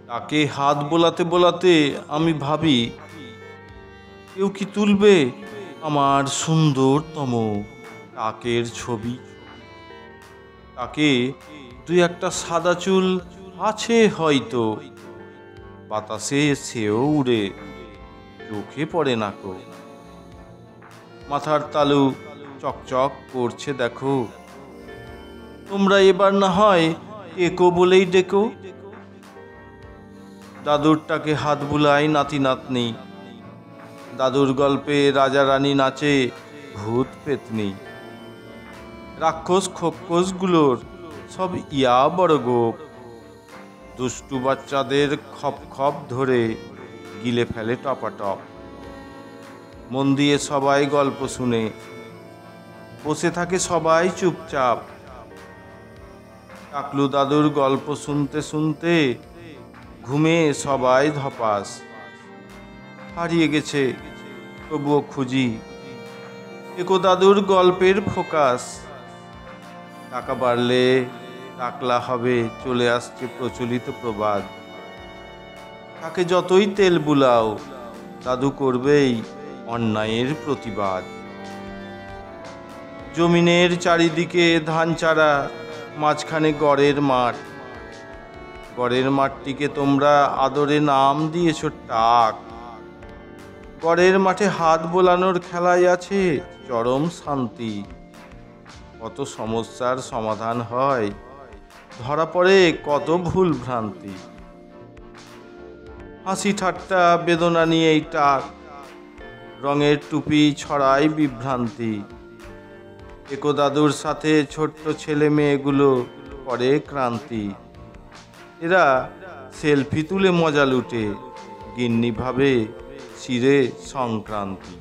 তাকে হাত বোলাতে বোলাতে আমি ভাবি, কেউ কি তুলবে আমার সুন্দরতম টাকের ছবি? তাকে দুই একটা সাদা চুল আছে হয়তো, বাতাসে সেও উড়ে, চোখে পড়ে না কো। মাথার তালু চকচক করছে দেখো, তোমরা এবার না হয় টেকো বলেই ডেকো। দাদুরটাকে হাত বুলাই নাতি নাতনি, দাদুর গল্পে রাজা রানী নাচে ভূত পেতনি। রাক্ষস খোক্ষসগুলোর সব ইয়া বড় গোপ, দুষ্টু বাচ্চাদের খপ খপ ধরে গিলে ফেলে টপাটপ। মন দিয়ে সবাই গল্প শুনে, বসে থাকে সবাই চুপচাপ। টাকলু দাদুর গল্প শুনতে শুনতে ঘুমে সবাই ধপাস। হারিয়ে গেছে তবুও খুঁজি টেকো দাদুর গল্পের ফোকাস। টাকা বাড়লে টাকলা হবে চলে আসছে প্রচলিত প্রবাদ। তাকে যতই তেল বুলাও দাদু করবেই অন্যায়ের প্রতিবাদ। জমিনের চারিদিকে ধান চারা, মাঝখানে গড়ের মাঠ। গড়ের মাঠটিকে তোমরা আদরে নাম দিয়েছ টাক। গড়ের মাঠে হাত বোলানোর খেলায় আছে চরম শান্তি। কত সমস্যার সমাধান হয়, ধরা পড়ে কত ভুল ভ্রান্তি। হাসি ঠাট্টা বেদনা নিয়েই টাক, রঙের টুপি ছড়ায় বিভ্রান্তি। টেকো দাদুর সাথে ছোট্ট ছেলে মেয়েগুলো করে ক্রান্তি। এরা সেলফি তুলে মজা লুটে, গিন্নি ভাবে চিরে সংক্রান্তি।